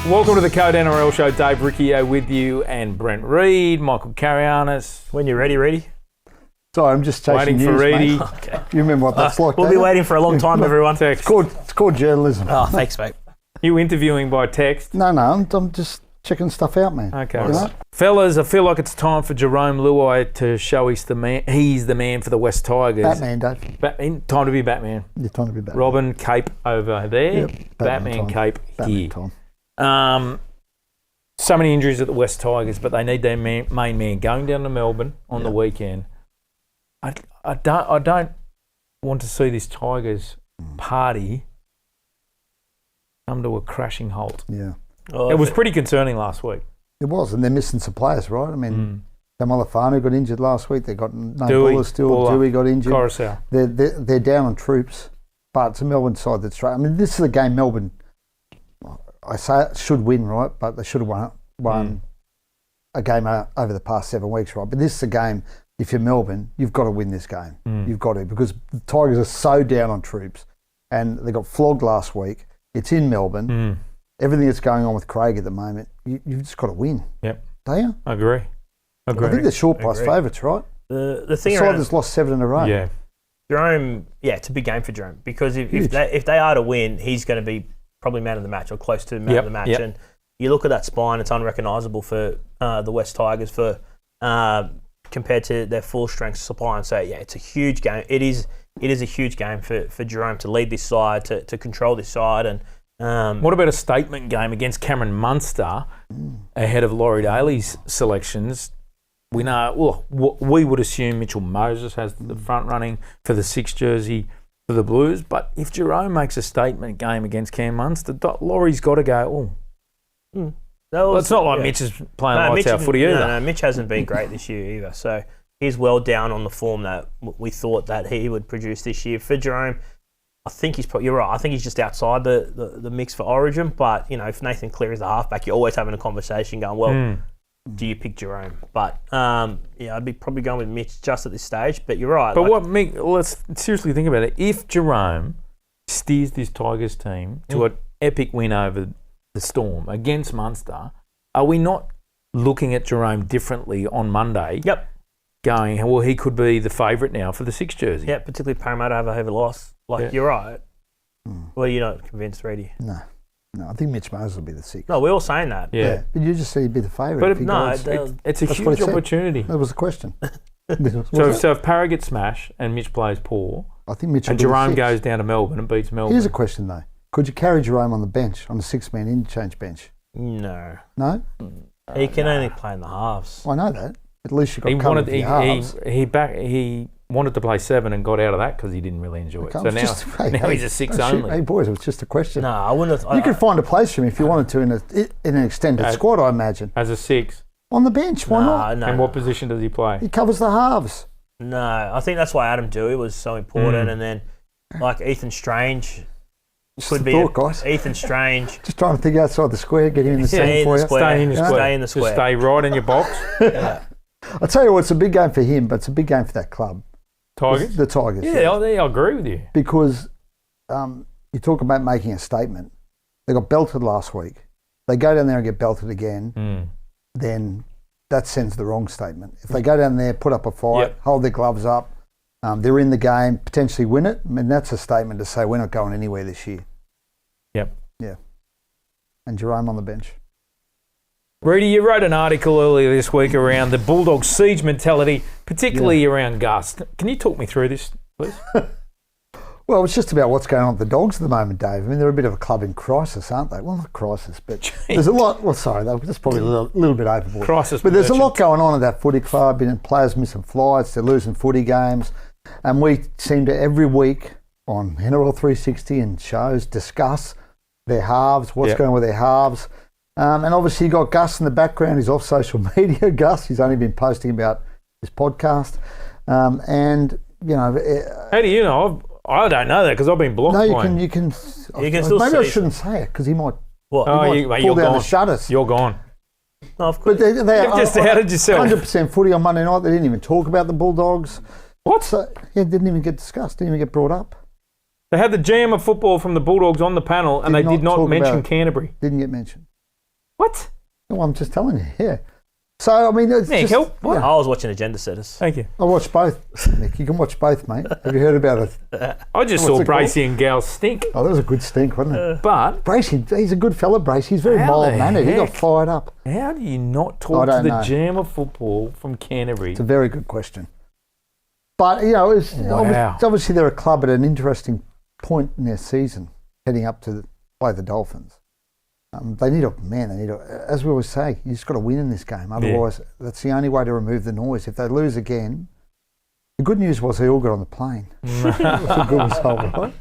Welcome to the CODE NRL show. Dave Riccio with you and Brent Read, Michael Carayannis. When you're ready, Ready? Sorry, I'm just chasing Waiting news, for Ready. mate. Okay. You remember what that's like, We'll don't be you? waiting for a long time, everyone. Text. It's called journalism. Oh, thanks, mate. You interviewing by text? No, I'm just checking stuff out, man. Okay. You know? Fellas, I feel like it's time for Jarome Luai to show he's the man for the West Tigers. Batman, Dave. Time to be Batman. You're trying to be Batman. Robin, cape over there. Yep. Batman time. cape Batman here. time. So many injuries at the West Tigers, but they need their main man going down to Melbourne on the weekend. I don't want to see this Tigers party come to a crashing halt. Yeah. Oh, It was pretty concerning last week. It was, and they're missing some players, right? I mean, Tamalafanu got injured last week. They got no Dewey, Buller still. Buller, Dewey got injured. Coruscant. They're down on troops, but it's a Melbourne side that's right. I mean, this is a game Melbourne, I say it should win, right? But they should have won a game over the past 7 weeks, right? But this is a game, if you're Melbourne, you've got to win this game. You've got to, because the Tigers are so down on troops, and they got flogged last week. It's in Melbourne. Everything that's going on with Craig at the moment, you've just got to win. Yep. Don't you? I agree. I think they're short price favourites, right? The thing The side around that's lost 7 in a row. Yeah. Jerome, it's a big game for Jerome because if they are to win, he's going to be probably man of the match or close to man of the match. Yep. And you look at that spine; it's unrecognisable for the West Tigers compared to their full strength supply. And so, it's a huge game. It is a huge game for Jerome to lead this side, to control this side. And What about a statement game against Cameron Munster ahead of Laurie Daly's selections? We know, we would assume Mitchell Moses has the front running for the 6 jersey for the Blues, but if Jerome makes a statement game against Cam Munster, Laurie's got to go, it's not like Mitch is playing lights out footy either. No, Mitch hasn't been great this year either. So he's well down on the form that we thought that he would produce this year. For Jerome, I think you're right. I think he's just outside the mix for Origin. But, if Nathan Cleary is the halfback, you're always having a conversation going, do you pick Jerome? But, I'd be probably going with Mitch just at this stage. But you're right. But let's seriously think about it. If Jerome steers this Tigers team to an epic win over the Storm against Munster, are we not looking at Jerome differently on Monday? Yep. Going, well, he could be the favourite now for the 6 jersey. Yeah, particularly Parramatta have a heavy loss. You're right. Well, you're not convinced, Ready? No, I think Mitch Moses will be the 6th. No, we're all saying that. Yeah. But you just said he'd be the favourite. But if he goes. it's a That's what huge he said. opportunity. That was the question. So if Parra gets smashed and Mitch plays poor, I think Mitch will and be the Jerome 6th. goes down to Melbourne and beats Melbourne. Here's a question though: could you carry Jerome on the bench, on the 6-man interchange bench? No. No, He can only play in the halves. I know that. At least you got he covered wanted with your halves. he wanted to play 7 and got out of that because he didn't really enjoy it. So now he's a 6 don't shoot. only. Hey boys, it was just a question. No, I wouldn't have. You could find a place for him if you wanted to in an extended squad, I imagine. As a 6. On the bench, why not? No. And what position does he play? He covers the halves. No, I think that's why Adam Dewey was so important. And then, Ethan Strange Just could a be thought, guys. Ethan Strange. Just trying to think outside the square, get him in the centre for you. Stay in the square. Stay in the square. Just stay right in your box. I'll tell you what, it's a big game for him, but it's a big game for that club. Tigers? The Tigers. Yeah, I agree with you. Because you talk about making a statement. They got belted last week. They go down there and get belted again, then that sends the wrong statement. If they go down there, put up a fight, hold their gloves up, they're in the game, potentially win it, I mean, that's a statement to say we're not going anywhere this year. Yep. Yeah. And Jerome on the bench. Reedy, you wrote an article earlier this week around the Bulldogs siege mentality, particularly around Gus. Can you talk me through this, please? Well, it's just about what's going on with the Dogs at the moment, Dave. I mean, they're a bit of a club in crisis, aren't they? Well, not crisis, but there's a lot. Well, sorry, that's probably a little bit overboard. Crisis, but there's a lot going on at that footy club. And players missing flights, they're losing footy games, and we seem to every week on NRL 360 and shows discuss their halves, what's going on with their halves. And obviously you got Gus in the background. He's off social media. Gus, he's only been posting about his podcast. And, you know... How do you know? I don't know that because I've been blocked. No, by him. you can still maybe I see shouldn't say it because he might, What? pull down the shutters. You're gone. No, of course. But they You've just outed yourself. 100% footy on Monday night. They didn't even talk about the Bulldogs. What? So, yeah, it didn't even get discussed. Didn't even get brought up. They had the GM of football from the Bulldogs on the panel and they did not mention Canterbury. Didn't get mentioned. What? No, I'm just telling you, yeah. So, I mean, it's Nick, just, help. What? I was watching Agenda Setters. Thank you. I watched both, Nick. You can watch both, mate. Have you heard about it? I just What's saw it called? Bracey and Gal stink. Oh, that was a good stink, wasn't it? But Bracey, he's a good fella, Bracey. He's very How the mild-mannered. He got heck? fired up. how do you not I talk to don't the know. gem of football from Canterbury? It's a very good question. But, Wow. obviously they're a club at an interesting point in their season, heading up to play the Dolphins. They need as we always say, you just got to win in this game. Otherwise, that's the only way to remove the noise. If they lose again, the good news was they all got on the plane. That's a good result, right?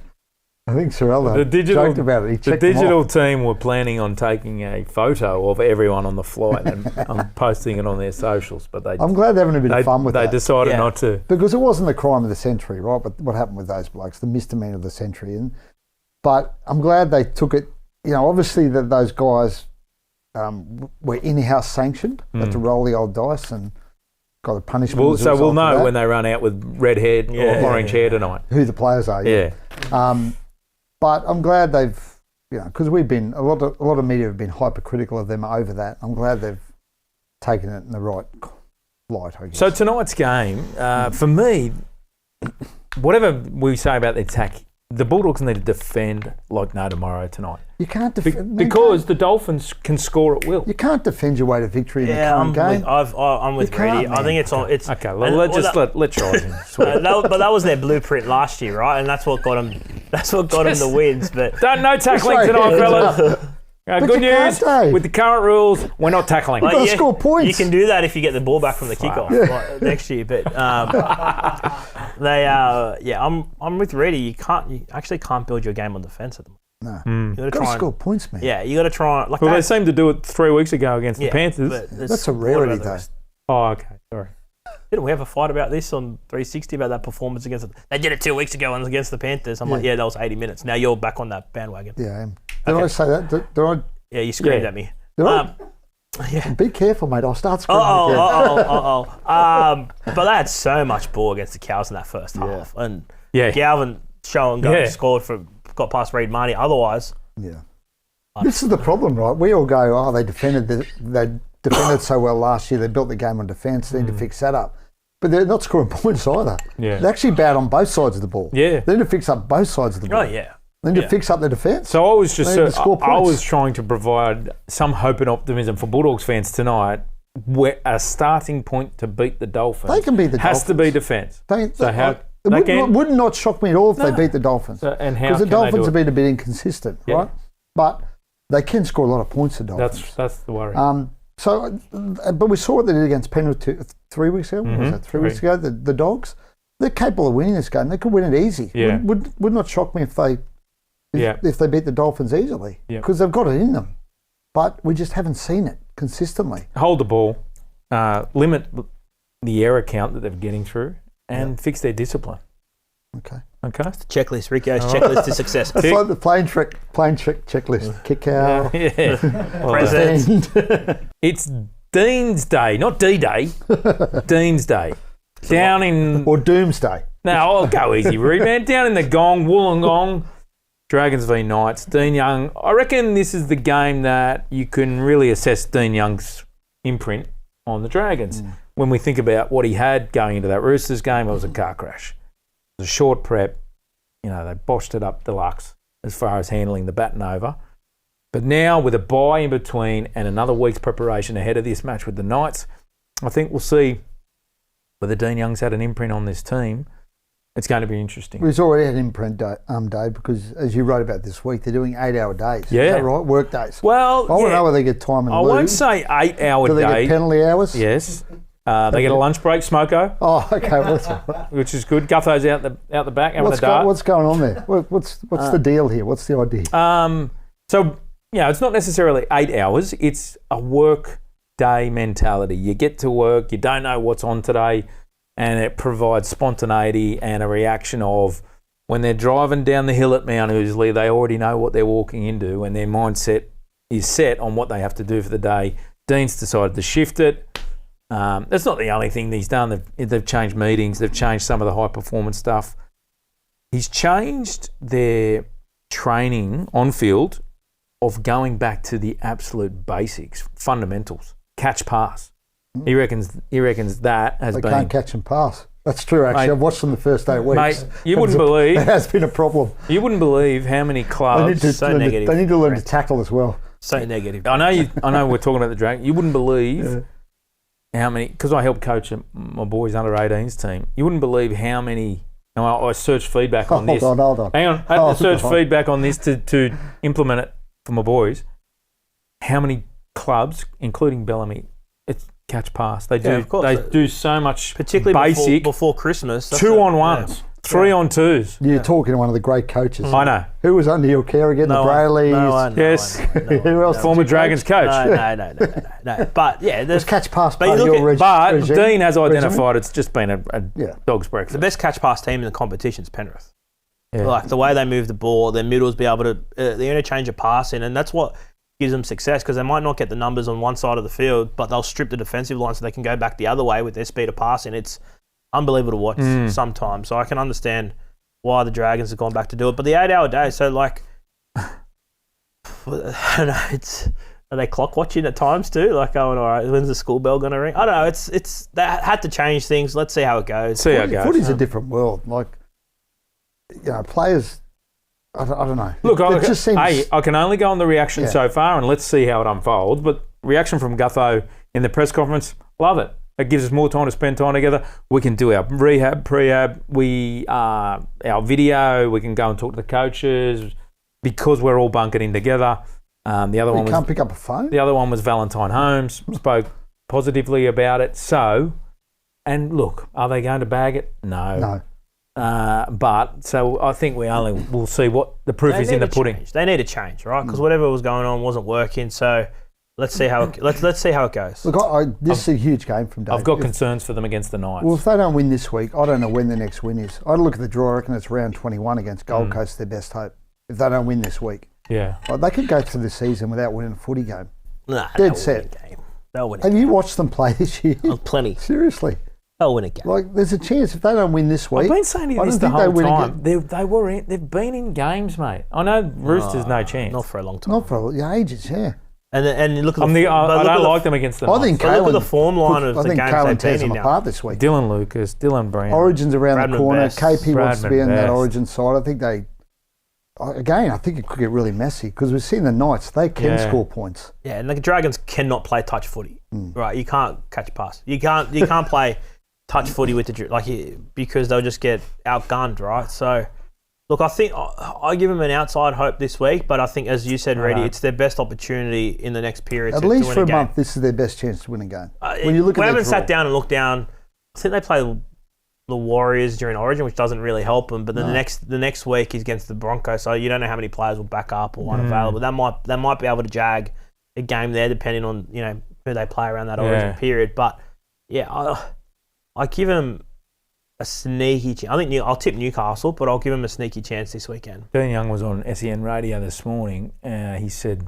I think Sorella joked about it. He The checked them digital off. team were planning on taking a photo of everyone on the flight and posting it on their socials, but I'm glad they're having a bit of fun with they that. decided Yeah. not to. Because it wasn't the crime of the century, right? But what happened with those blokes, the misdemeanor of the century. But I'm glad they took it. Obviously that those guys were in-house sanctioned. Had to roll the old dice and got a punishment. We'll as a result of know that. when they run out with red hair or orange hair tonight. Who the players are. Yeah. But I'm glad they've, because we've been a lot of media have been hypercritical of them over that. I'm glad they've taken it in the right light, I guess. So tonight's game, for me, whatever we say about the attack, the Bulldogs need to defend like no tomorrow tonight. you can't defend Because the Dolphins can score at will. you can't defend your way to victory in the I'm current game. I'm with You can't, Ready. I man. think it's on. It's Okay, well, and- let Charles in. Sweet. but that was their blueprint last year, right? And that's what got them. That's what got them the wins. But No tackling Sorry, tonight, hands fellas. But Good you can't, news, Dave. with the current rules, we're not tackling. You've got to score points. You can do that if you get the ball back from the kickoff like, next year. But I'm with Ready. You actually can't build your game on defence at the moment. No. You You've got got to to try. score points, man. Yeah, you got to try. Like Well, they that, seemed to do it 3 weeks ago against the yeah, Panthers. but it's- That's a what rarity, about the though. rest? Oh, okay, sorry. Didn't we have a fight about this on 360 about that performance against? They did it 2 weeks ago against the Panthers. I'm like, yeah, that was 80 minutes. Now you're back on that bandwagon. Yeah, I am. Did I say that? Did I? Yeah, you screamed Yeah. at me. Did I? Yeah. Be careful, mate. I'll start screaming Oh, again. but they had so much ball against the Cows in that first half, and Yeah. Galvin showing scored got past Reid Marnie. Otherwise, Yeah. This is the problem, right? We all go, they defended so well last year. They built the game on defence. They need to fix that up. But they're not scoring points either. Yeah. They're actually bad on both sides of the ball. Yeah. They need to fix up both sides of the ball. oh yeah, They need to fix up their defence. So I was just They need to score I points. was trying to provide some hope and optimism for Bulldogs fans tonight. Where a starting point to beat the Dolphins They can beat the has to Dolphins. be defence. So how- it they would, can- would not shock me at all if they beat the Dolphins. And how Because the can Dolphins they have do it? been a bit inconsistent, Yeah. right? But they can score a lot of points, the Dolphins. That's the worry. But we saw what they did against Penrith 3 weeks ago. What was that? 3 weeks ago, the Dogs. They're capable of winning this game. They could win it easy. Yeah. Would not shock me if they beat the Dolphins easily Yeah. because they've got it in them. But we just haven't seen it consistently. Hold the ball, limit the error count that they're getting through, and fix their discipline. Okay. Okay. checklist. Ricco's checklist to success. It's like the plane trick checklist. Kick out. Yeah. Well, Present. it's Dean's Day, not D-Day. Dean's Day. Down in... Or Doomsday. Now, I'll go easy, Reed, man. Down in the Gong, Wollongong, Dragons v Knights. Dean Young. I reckon this is the game that you can really assess Dean Young's imprint on the Dragons. When we think about what he had going into that Roosters game, it was a car crash. It was a short prep. They boshed it up deluxe as far as handling the baton over. But now with a bye in between and another week's preparation ahead of this match with the Knights, I think we'll see whether Dean Young's had an imprint on this team. It's going to be interesting. He's already had imprint day because, as you wrote about this week, they're doing 8-hour days. Yeah. Is that right? Work days. Well, I want to know whether they get time and I loo. won't say 8-hour Do they day. get penalty hours? Yes. They get a lunch break, smoko, Oh, okay. Well, that's which is good. Gutho's out the back having a dart. what's going on there? What's the deal here? What's the idea? So, it's not necessarily 8 hours. It's a work day mentality. You get to work, you don't know what's on today, and it provides spontaneity and a reaction of when they're driving down the hill at Mount Ousley, they already know what they're walking into and their mindset is set on what they have to do for the day. Dean's decided to shift it. That's not the only thing he's done. They've changed meetings. They've changed some of the high performance stuff. He's changed their training on field of going back to the absolute basics, fundamentals, catch pass. He reckons that has They been. can't catch and pass. That's true, actually. Mate, I've watched them the first 8 weeks. Mate, you wouldn't believe. That has been a problem. You wouldn't believe how many clubs. They need to learn to tackle as well. So negative. I know. We're talking about the Dragons. You wouldn't believe how many. Because I helped coach my boys under 18s team. You wouldn't believe how many. Now I searched feedback on this. Hold on. Hang on. I had to search feedback on this to implement it for my boys. How many clubs, including Bellamy, it's catch pass. They do. of course. They do so much. Particularly basic before Christmas. 2-on-1s, 3-on-2s. You're talking to one of the great coaches. I know. Who was under your care again? No the Brayleys. Yes. Who else? Former Dragons coach. No. But yeah, There's catch pass But part you of look your at- But regime. Dean has Regimen? identified it's just been a dog's breakfast. the best catch pass team in the competition is Penrith. Yeah. Like the way they move the ball, their middles be able to, the interchange of passing, and that's what gives them success because they might not get the numbers on one side of the field, but they'll strip the defensive line so they can go back the other way with their speed of passing. It's unbelievable to watch sometimes. So I can understand why the Dragons have gone back to do it. But the 8-hour day, so like, I don't know, are they clock watching at times too? Like going, all right, when's the school bell going to ring? I don't know. It's they had to change things. Let's see how it goes. See how it goes. Footy's a different world. Like, players. I don't know. Look, it just seems. I can only go on the reaction so far, and let's see how it unfolds. But reaction from Gutho in the press conference, love it. It gives us more time to spend time together. We can do our rehab, prehab, our video. We can go and talk to the coaches because we're all bunkered together. The other one you can't pick up a phone. The other one was Valentine Holmes. Spoke positively about it. So, and look, are they going to bag it? No. But so I think we'll see what the proof is in the pudding. They need to change, right? Because whatever was going on wasn't working. So let's see how let's see how it goes. Look, this is a huge game from Dave. I've got concerns for them against the Knights. Well, if they don't win this week, I don't know when the next win is. I'd look at the draw. I reckon it's round 21 against Gold Coast. Their best hope if they don't win this week. Yeah, They could go through the season without winning a footy game. Nah, Dead set. They'll win a Have game. you watched them play this year? Oh, plenty. Seriously. They'll win a game. Like, there's a chance if they don't win this week. I've been saying I this don't the think they whole win time. They've been in games, mate. I know Roosters no chance. Not for a long time. Not for ages, yeah. And look at I don't like them against the I Knights. think But look at Kalen the form line of I the think games Kalen they've tears been them in now. apart this week. Dylan Lucas, Dylan Brown. Origin's around Bradman the corner. Best. KP wants to be Bradman on that Best. Origin side. I think I think it could get really messy because we've seen the Knights. They can score points. Yeah, and the Dragons cannot play touch footy. Right, you can't catch a pass. You can't play touch footy with because they'll just get outgunned, right? So, look, I think I give them an outside hope this week, but I think, as you said, Reddy, it's their best opportunity in the next period. At least for a month, this is their best chance to win a game. When you look we at haven't their draw. sat down and looked down. I think they play the Warriors during Origin, which doesn't really help them. But then the next week is against the Broncos, so you don't know how many players will back up or unavailable. They might be able to jag a game there, depending on who they play around that Origin period. But yeah, I give them a sneaky chance. I think I'll tip Newcastle, but I'll give them a sneaky chance this weekend. Dean Young was on SEN radio this morning. He said,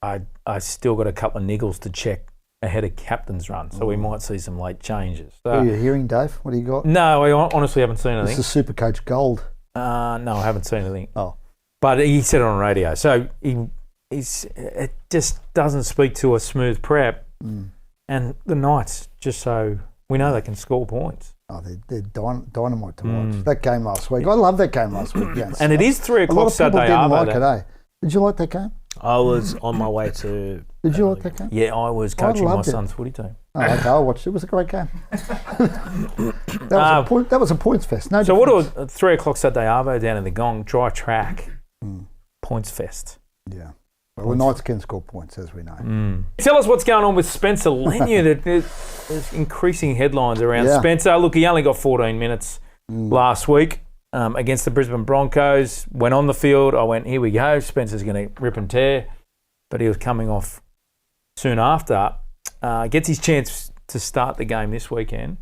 I still got a couple of niggles to check ahead of captain's run, so we might see some late changes. What are you hearing, Dave? What do you got? No, I honestly haven't seen anything. This is Supercoach Gold. No, I haven't seen anything. Oh. But he said it on radio. So it just doesn't speak to a smooth prep. And the Knights, just so we know they can score points. Oh, they're dynamite to watch. That game last week. I love that game last week. Yes. And it is 3 a lot o'clock of people Saturday didn't like afternoon. it, eh? Did you like that game? I was on my way to. Did you like that game? Yeah, I was coaching my loved it. son's footy team. Oh, okay, I watched it. It was a great game. That was a points fest. No So difference. what 3 o'clock Saturday arvo down in the Gong, dry track, points fest. Yeah. Well, Knights can score points, as we know. Tell us what's going on with Spencer Leniu. There's increasing headlines around Spencer. Look, he only got 14 minutes last week against the Brisbane Broncos. Went on the field. I went, here we go. Spencer's going to rip and tear. But he was coming off soon after. Gets his chance to start the game this weekend.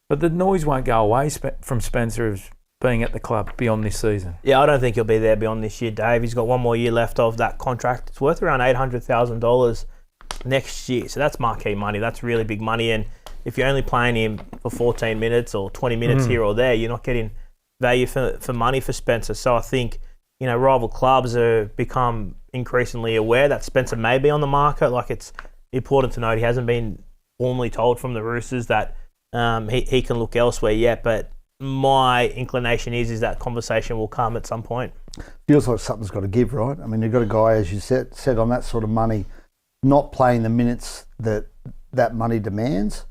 But the noise won't go away from Spencer of being at the club beyond this season. Yeah, I don't think he'll be there beyond this year, Dave. He's got one more year left of that contract. It's worth around $800,000 next year. So that's marquee money. That's really big money. And if you're only playing him for 14 minutes or 20 minutes here or there, you're not getting value for money for Spencer. So I think, rival clubs have become increasingly aware that Spencer may be on the market. Like, it's important to note he hasn't been formally told from the Roosters that he can look elsewhere yet, but my inclination is that conversation will come at some point. Feels like something's got to give, right? I mean, you've got a guy, as you said on that sort of money, not playing the minutes that money demands.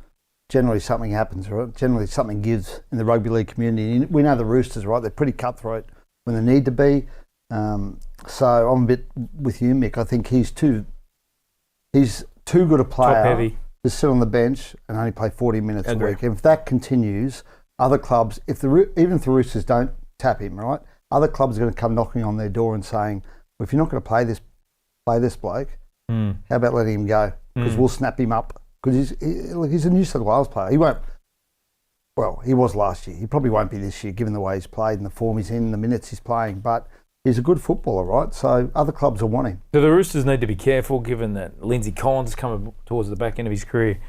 Generally something happens, right? Generally something gives in the rugby league community. We know the Roosters, right? They're pretty cutthroat when they need to be. So I'm a bit with you, Mick. I think he's too good a player Top heavy to sit on the bench and only play 40 minutes Agree. a week. If that continues, other clubs, even if the Roosters don't tap him, right, other clubs are going to come knocking on their door and saying, well, if you're not going to play this bloke, how about letting him go? Because we'll snap him up. Because he's a New South Wales player. He won't. Well, he was last year. He probably won't be this year, given the way he's played and the form he's in, the minutes he's playing. But he's a good footballer, right? So other clubs will want him. So the Roosters need to be careful, given that Lindsay Collins is coming towards the back end of his career,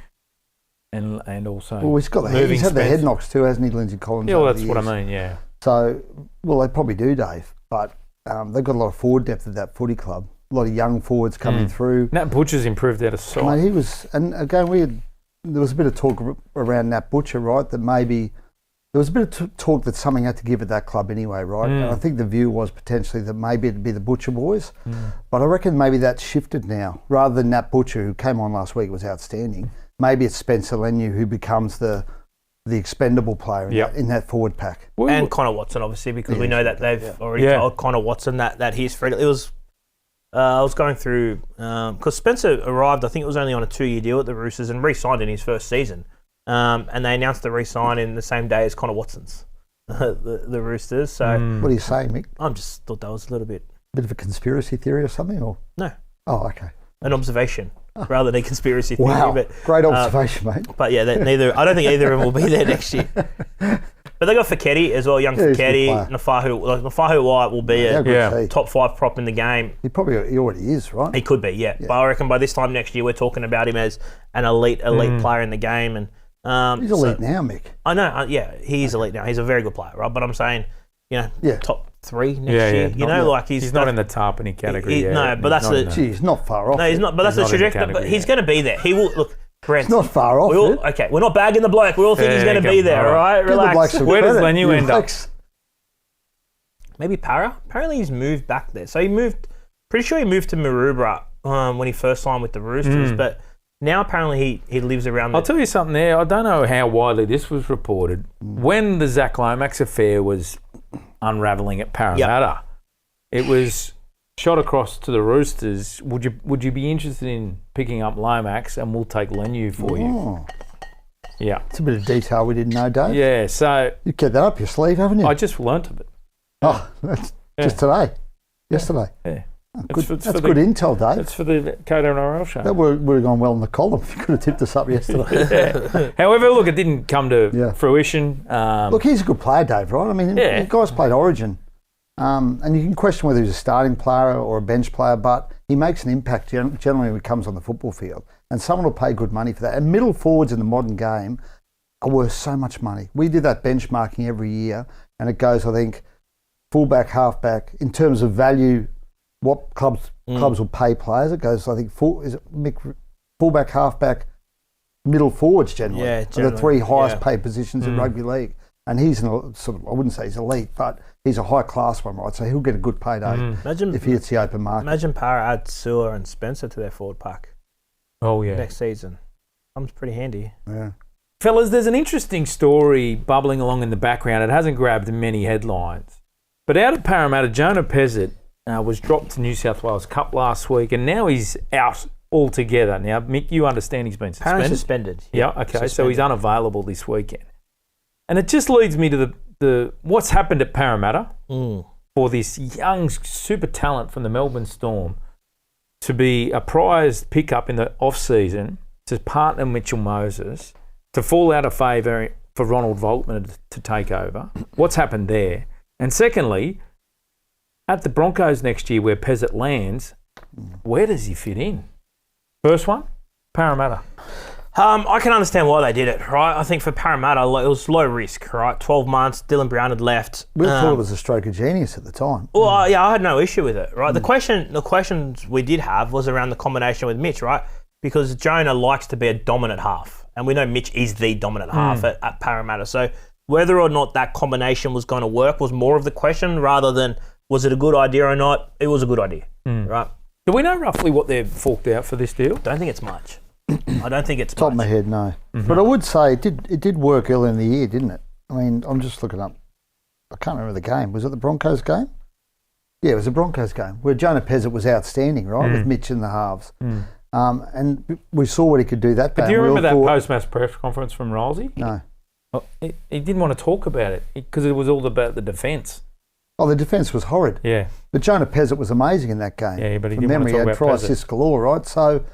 and also Well, he's had the head knocks too, hasn't he, Lindsay Collins? Yeah, well, that's what I mean. Yeah. So, well, they probably do, Dave. But they've got a lot of forward depth at that footy club. A lot of young forwards coming through. Nat Butcher's improved out of sight. Mate, he was, and again, there was a bit of talk around Nat Butcher, right? That maybe there was a bit of talk that something had to give at that club anyway, right? And I think the view was potentially that maybe it'd be the Butcher boys, but I reckon maybe that's shifted now. Rather than Nat Butcher, who came on last week, was outstanding. Maybe it's Spencer Leniu who becomes the expendable player in that forward pack. And Connor Watson, obviously, because we know that they've already told Connor Watson that he's free. It was. I was going through, because Spencer arrived, I think it was only on a 2-year deal at the Roosters and re-signed in his first season. And they announced the re-sign in the same day as Connor Watson's, the Roosters. So What are you saying, Mick? I just thought that was a little bit... Bit of a conspiracy theory or something? Or No. Oh, okay. An observation rather than a conspiracy theory. Wow, But, great observation, mate. But yeah, I don't think either of them will be there next year. But they got Feketi as well, young Feketi. Nafahu White will be a top 5 prop in the game. He already is, right? He could be, yeah. But I reckon by this time next year, we're talking about him as an elite player in the game. And he's elite now, Mick. I know, he is elite now. He's a very good player, right? But I'm saying, top 3 next year. He's not in the Tarpany category. But that's he's not far off. No, he's not. But that's the trajectory. But he's going to be there. He will look. Brent, it's not far off. We're not bagging the bloke. We all think he's going to be there, all right? Relax. Where does Leniu end up? Maybe Para. Apparently he's moved back there. So pretty sure he moved to Maroubra when he first signed with the Roosters. But now apparently he lives around there. I'll tell you something there. I don't know how widely this was reported. When the Zach Lomax affair was unravelling at Parramatta, it was shot across to the Roosters. Would you be interested in picking up Lomax, and we'll take Leniu for you? Yeah. It's a bit of detail we didn't know, Dave. Yeah, so... You kept that up your sleeve, haven't you? I just learnt of it. Oh, that's just today. Yesterday. Yeah. That's good intel, Dave. That's for the CODE NRL show. That would have gone well in the column if you could have tipped us up yesterday. However, look, it didn't come to fruition. Look, he's a good player, Dave, right? I mean, the guy's played Origin. And you can question whether he's a starting player or a bench player, but he makes an impact generally when he comes on the football field. And someone will pay good money for that. And middle forwards in the modern game are worth so much money. We do that benchmarking every year, and it goes, I think, fullback, halfback. In terms of value, what clubs will pay players, it goes, I think, fullback, halfback, middle forwards generally. Are the 3 highest paid positions in rugby league. And he's sort of, I wouldn't say he's elite, but he's a high class one, right? So he'll get a good payday if he hits the open market. Imagine Para add Sewer and Spencer to their forward pack. Oh, yeah. Next season. Comes pretty handy. Yeah. Fellas, there's an interesting story bubbling along in the background. It hasn't grabbed many headlines. But out of Parramatta, Jonah Pezet was dropped to New South Wales Cup last week, and now he's out altogether. Now, Mick, you understand he's been suspended? Apparently suspended. Yeah, okay. Suspended. So he's unavailable this weekend. And it just leads me to the what's happened at Parramatta for this young super talent from the Melbourne Storm to be a prized pickup in the off-season to partner Mitchell Moses, to fall out of favour for Ronald Volkman to take over. What's happened there? And secondly, at the Broncos next year where Pezet lands, where does he fit in? First one, Parramatta. I can understand why they did it, right? I think for Parramatta, it was low risk, right? 12 months, Dylan Brown had left. We thought it was a stroke of genius at the time. Well, I had no issue with it, right? The questions we did have was around the combination with Mitch, right? Because Jonah likes to be a dominant half, and we know Mitch is the dominant half at Parramatta. So whether or not that combination was going to work was more of the question rather than was it a good idea or not. It was a good idea, right? Do we know roughly what they've forked out for this deal? Don't think it's much. I don't think it's Top much. of my head, no. But I would say it did work early in the year, didn't it? I mean, I'm just looking up. I can't remember the game. Was it the Broncos game? Yeah, it was the Broncos game where Jonah Pezet was outstanding, right, with Mitch in the halves. And we saw what he could do that day. But do you remember that post-match press conference from Rolsey? No. Well, he didn't want to talk about it because it was all about the defence. Oh, the defence was horrid. Yeah. But Jonah Pezet was amazing in that game. Yeah, but he From didn't want memory, to talk he had about try Pezet. assists galore, right? So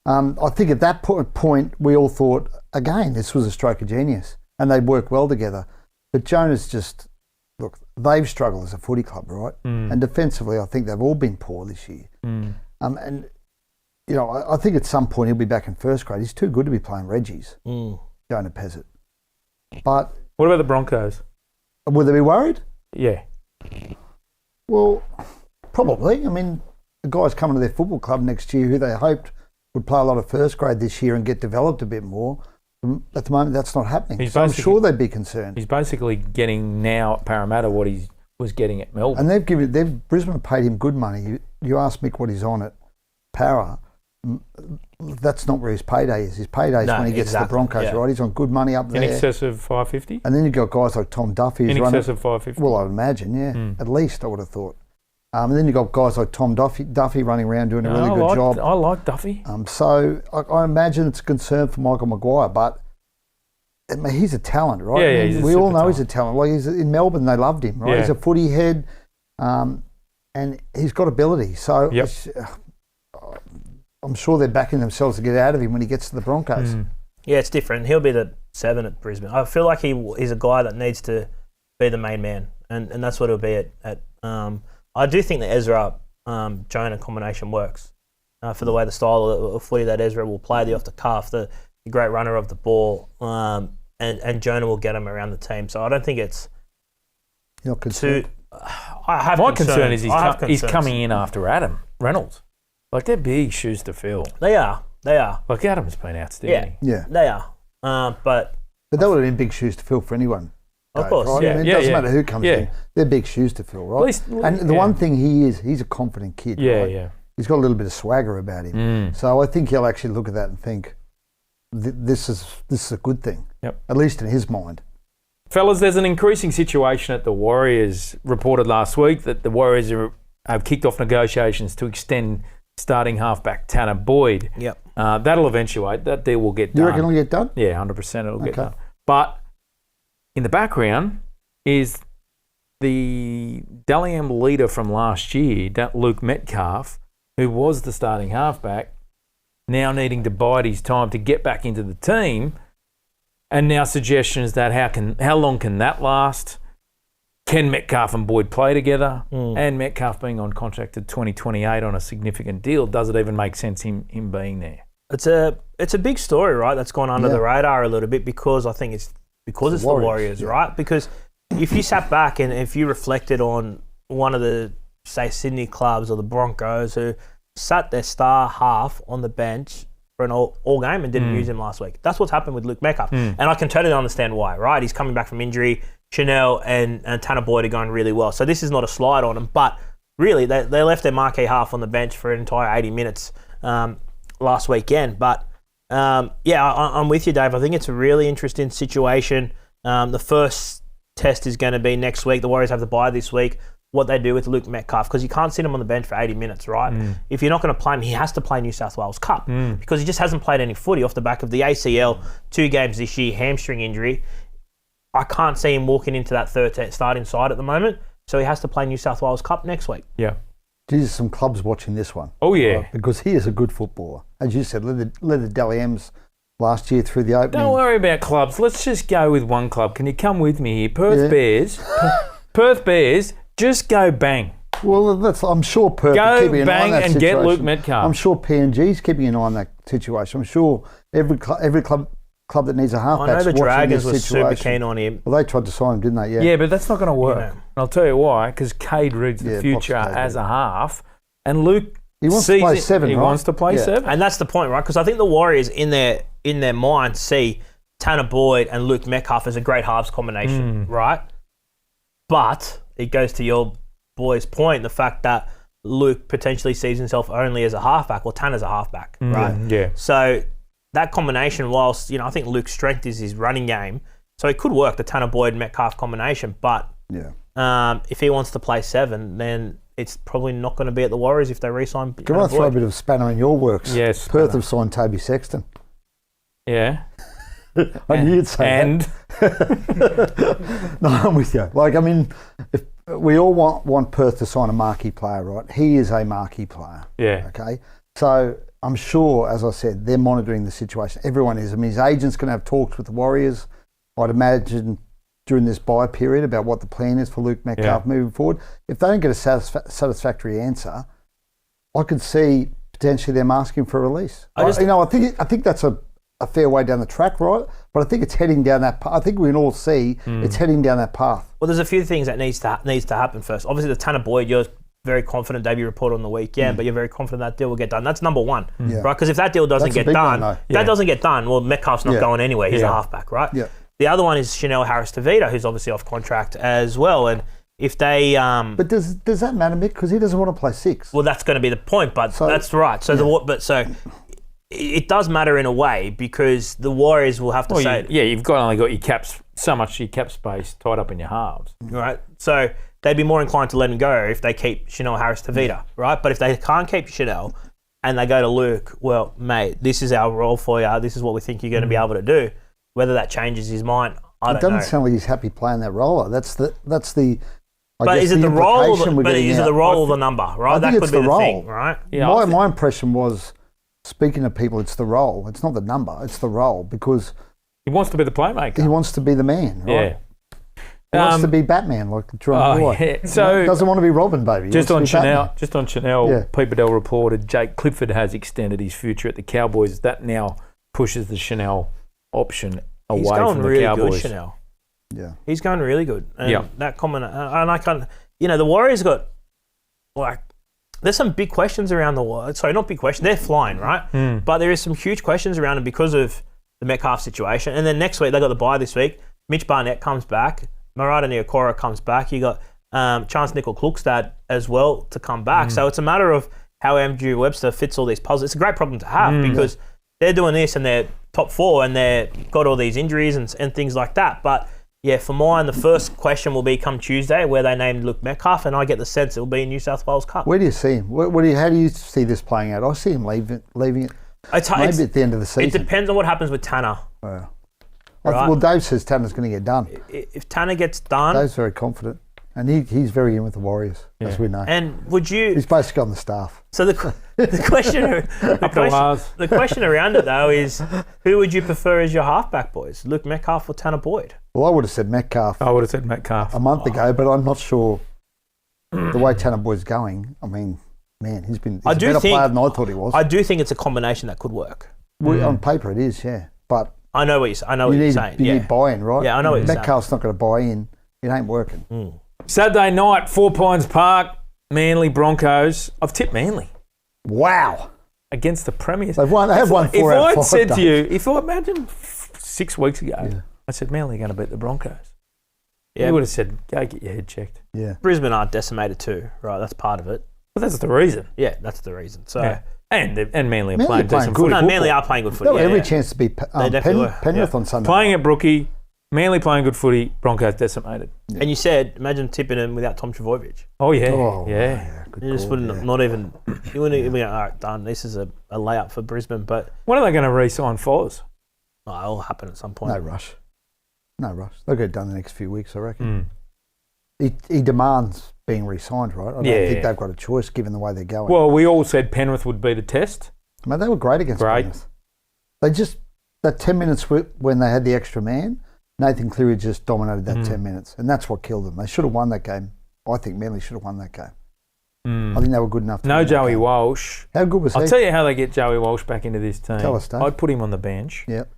I think at that point, we all thought, again, this was a stroke of genius. And they work well together. But Jonah's just, look, they've struggled as a footy club, right? And defensively, I think they've all been poor this year. And, you know, I think at some point he'll be back in first grade. He's too good to be playing Reggie's, Jonah Pezet. But What about the Broncos? will they be worried? Yeah. Well, probably. I mean, the guys coming to their football club next year who they hoped would play a lot of first grade this year and get developed a bit more. At the moment, that's not happening. So I'm sure they'd be concerned. He's basically getting now at Parramatta what he was getting at Melbourne. And Brisbane paid him good money. You asked Mick what he's on at Para. That's not where his payday is. His payday is when he gets to the Broncos, right? He's on good money up there. In excess of 550? And then you've got guys like Tom Duffy. In excess of 550? Well, I'd imagine, yeah. At least, I would have thought. And then you've got guys like Tom Duffy running around doing a really good job. I like Duffy. So I imagine it's a concern for Michael Maguire, but I mean, he's a talent, right? Yeah, I mean, he's a we all super know he's a talent. Like in Melbourne, they loved him, right? Yeah. He's a footy head, and he's got ability. So I'm sure they're backing themselves to get out of him when he gets to the Broncos. Yeah, it's different. He'll be the 7 at Brisbane. I feel like he's a guy that needs to be the main man, and that's what he'll be at. I do think the Ezra Jonah combination works for the way the style of footy that Ezra will play, the off the cuff, the great runner of the ball, and Jonah will get him around the team. So I don't think it's You're not concerned? My concern is he's coming in after Adam Reynolds. Like, they're big shoes to fill. They are. Like, Adam's been outstanding. Yeah. They are. But that would have been big shoes to fill for anyone. Of course, right? yeah. I mean, it doesn't matter who comes in. They're big shoes to fill, right? And the one thing he's a confident kid. Yeah, right? yeah. He's got a little bit of swagger about him. So I think he'll actually look at that and think, this is a good thing. Yep. At least in his mind. Fellas, there's an increasing situation at the Warriors. Reported last week that the Warriors have kicked off negotiations to extend starting halfback Tanah Boyd. Yep. That'll eventuate. That deal will get done. You reckon it'll get done? Yeah, 100% it'll get done. But in the background is the Dally M leader from last year, Luke Metcalf, who was the starting halfback, now needing to bide his time to get back into the team. And now suggestions that how long can that last? Can Metcalf and Boyd play together? And Metcalf being on contract to 2028 on a significant deal, does it even make sense him being there? it's a big story, right? That's gone under the radar a little bit because I think it's the Warriors, right? Because if you sat back and if you reflected on one of the, say, Sydney clubs or the Broncos who sat their star half on the bench for an all game and didn't use him last week. That's what's happened with Luke Metcalf. And I can totally understand why, right? He's coming back from injury. Chanel and Tanah Boyd are going really well. So this is not a slide on him, but really they left their marquee half on the bench for an entire 80 minutes last weekend. But I'm with you, Dave. I think it's a really interesting situation. The first test is going to be next week. The Warriors have the bye this week. What they do with Luke Metcalf, because you can't sit him on the bench for 80 minutes, right? If you're not going to play him, he has to play New South Wales Cup because he just hasn't played any footy off the back of the ACL, 2 games this year, hamstring injury. I can't see him walking into that third starting side at the moment, so he has to play New South Wales Cup next week. Yeah. Geez, some clubs watching this one. Oh, yeah. Right? Because he is a good footballer. As you said, led the Dally M's last year through the opening. Don't worry about clubs. Let's just go with one club. Can you come with me here? Perth Bears. Perth Bears, just go bang. Well, I'm sure Perth are Go keeping an eye on bang that and situation. get Luke Metcalf. I'm sure PNG's keeping an eye on that situation. I'm sure every club that needs a I halfback's know the watching Dragons were this super situation. keen on him. Well, they tried to sign him, didn't they? Yeah. Yeah, but that's not going to work. know. And I'll tell you why. Because Cade reads the Yeah, future Box Cade, as yeah. a half, and Luke He wants to play sees it- 7, He right? wants to play Yeah. 7. And that's the point, right? Because I think the Warriors in their mind see Tanah Boyd and Luke Metcalf as a great halves combination, right? But it goes to your boy's point, the fact that Luke potentially sees himself only as a halfback, or Tanah's a halfback, right? Yeah. So that combination, whilst I think Luke's strength is his running game, so it could work, the Tanah Boyd Metcalf combination. But if he wants to play 7, then it's probably not going to be at the Warriors if they re-sign. Can I throw a bit of spanner in your works? Yes. Perth have signed Toby Sexton. Yeah. I knew you'd say And that. No, I'm with you. Like, I mean, if we all want Perth to sign a marquee player, right? He is a marquee player. yeah. Okay. So I'm sure, as I said, they're monitoring the situation. Everyone is. I mean, his agent's going to have talks with the Warriors, I'd imagine, during this bye period about what the plan is for Luke Metcalf moving forward. If they don't get a satisfactory answer, I could see potentially them asking for a release. I think that's a fair way down the track, right? But I think it's heading down that path. I think we can all see it's heading down that path. Well, there's a few things that needs to happen first. Obviously, the Tanah Boyd, you're very confident debut report on the weekend, but you're very confident that deal will get done. That's number one, right? Because if that deal doesn't That's a get big done, one, though. that doesn't get done, well, Metcalf's not Yeah. going anywhere. He's a Yeah. halfback, right? Yeah. The other one is Chanel Harris-Tavita, who's obviously off contract as well. And if they... But does that matter, Mick? Because he doesn't want to play 6. well, that's going to be the point, but that's right. So it does matter in a way, because the Warriors will have to say... You've only got your caps, so much your cap space tied up in your halves. Right. So they'd be more inclined to let him go if they keep Chanel Harris-Tavita, right? But if they can't keep Chanel and they go to Luke, well, mate, this is our role for you. This is what we think you're going to be able to do. Whether that changes his mind, I don't know. It doesn't sound like he's happy playing that role. That's the. But is it the role? implication we're getting Is it out. the role or the number? Right. I think That it's could be the the thing, role. right? Yeah. My impression was, speaking to people, it's the role. It's not the number. It's the role, because He wants to be the playmaker. he wants to be the man, right? Yeah. He wants to be Batman, like Jerome Luai. Yeah. So Doesn't want to be Robin, baby. He just on wants to be Chanel, Batman. Yeah. Pete Bedell reported Jake Clifford has extended his future at the Cowboys. That now pushes the Chanel option away He's going from the really Cowboys. good, Chanel. Yeah. He's going really good. And Yeah. that comment, and I can't, the Warriors got, like, there's some big questions around the Warriors. Sorry, not big questions. They're flying, right? But there is some huge questions around them because of the Metcalf situation. And then next week, they got the bye this week. Mitch Barnett comes back. Marata Niokora comes back. You got Chance Nickel-Klukstad as well to come back. So it's a matter of how Andrew Webster fits all these puzzles. It's a great problem to have because they're doing this and they're top 4 and they've got all these injuries and things like that. But yeah, for mine, the first question will be come Tuesday, where they named Luke Metcalf, and I get the sense it will be in New South Wales Cup. Where do you see him? How do you see this playing out? I see him leaving it maybe at the end of the season. It depends on what happens with Tanah. Wow. Right. Well, Dave says Tanner's going to get done. If Tanah gets done, Dave's very confident, and he's very in with the Warriors, as we know. and would you? He's basically on the staff. So the question around it though is, who would you prefer as your halfback, boys? Luke Metcalf or Tanah Boyd? Well, I would have said Metcalf I would have said Metcalf. a month ago, but I'm not sure the way Tanah Boyd's going. I mean, man, he's a better player than I thought he was. I do think it's a combination that could work. On paper, it is, yeah. But I know what you're saying. you need buy-in, right? Yeah, I know what you're saying. Metcalf's not going to buy in. It ain't working. Saturday night, 4 Pines Park, Manly Broncos. I've tipped Manly Wow. against the Premiers. They have won 4 If out of I'd 5 said to days. you, if I imagine 6 weeks ago, I said Manly are going to beat the Broncos. Yeah. You would have said, go get your head checked. Yeah. Brisbane are decimated too, right? That's part of it. But that's the reason. Yeah, that's the reason. So. Yeah. And Manly are Manly playing playing decent good footy. No, Manly are playing good footy. They've got yeah, every yeah. chance to be definitely were. Penrith on Sunday. Playing at Brookie, Manly playing good footy, Broncos decimated. And you said, imagine tipping him without Tom Trbojevic. Oh, yeah. Oh, yeah. good You just call, wouldn't, yeah. not even, you wouldn't even go, all right, done. This is a layup for Brisbane, but When are they going to re-sign Foz? it'll happen at some point. No rush. They'll get it done in the next few weeks, I reckon. He demands being re-signed, right? I don't think they've got a choice given the way they're going. Well, we all said Penrith would be the test. Man, they were great against Penrith. They just, that 10 minutes when they had the extra man, Nathan Cleary just dominated that 10 minutes, and that's what killed them. They should have won that game. I think Manly should have won that game. I think they were good enough. To No win that Joey game. Walsh. How good was he? I'll tell you how they get Joey Walsh back into this team. Tell us, Dave. I'd put him on the bench. Yep.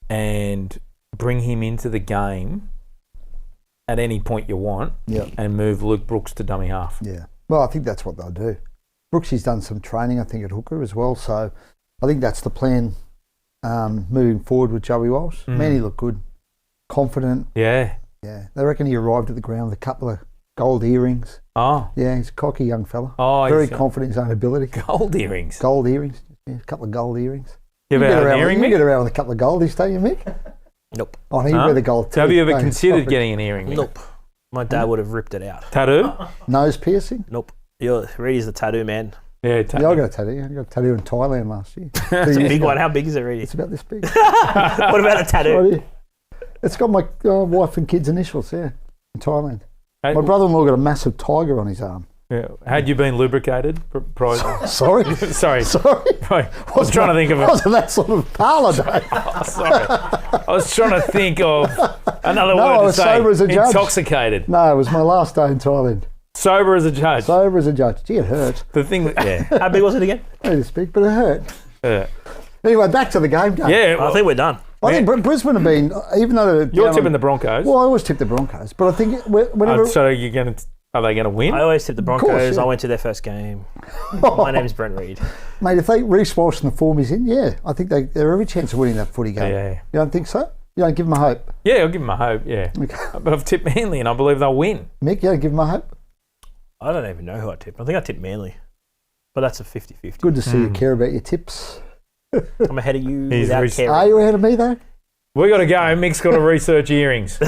And bring him into the game at any point you want. Yep. And move Luke Brooks to dummy half. Yeah. Well, I think that's what they'll do. Brooksy's done some training, I think, at hooker as well. So I think that's the plan moving forward with Joey Walsh. Man, he looked good, confident. Yeah. Yeah. They reckon he arrived at the ground with a couple of gold earrings. Oh. Yeah, he's a cocky young fella. Oh, Very he's got confident in his own ability. gold earrings. Gold earrings. Yeah, a couple of gold earrings. You ever had an earring, You Mick? get around with a couple of goldies, don't you, Mick? Nope. Oh, you wear the gold So have you too, ever don't considered Stop it. getting an earring, Mick? Nope. My dad would have ripped it out. Tattoo? Nose piercing? Nope. Reedy's the tattoo man. Yeah, tattoo. Yeah, I got a tattoo. I got a tattoo in Thailand last year. It's a big one. How big is it, Reedy? It's about this big. What about a tattoo? Right here. It's got my wife and kids' initials, yeah, in Thailand. Hey, My brother-in-law got a massive tiger on his arm. yeah. Had you been lubricated prior? Sorry? Sorry. Sorry? I was trying to think of it. Wasn't that sort of parlour day? Sorry. I was trying to think of another No, I word to was say. sober as a judge. Intoxicated. No, it was my last day in Thailand. Sober as a judge. Sober as a judge. Gee, it hurt. The thing that, yeah. How big was it again? Not to speak, but it hurt. Yeah. Anyway, back to the game day. Yeah, I well, think we're done. I think Brisbane have been, even though they're you're down tipping on- the Broncos. Well, I always tip the Broncos, but I think whenever... So are they going to win? I always tip the Broncos. course, yeah. I went to their first game. My name's Brent Read. Mate, if they Reece Walsh and the form he's in, yeah, I think they're every chance of winning that footy game. Yeah. You don't think so? You don't give them a hope? Yeah, I'll give them a hope, yeah. Okay. But I've tipped Manly and I believe they'll win. Mick, you don't give them a hope? I don't even know who I tipped. I think I tipped Manly. But that's a 50-50. Good to see you care about your tips. I'm ahead of you He's without rec- caring. Are you ahead of me, though? We got to go. Mick's got to research earrings.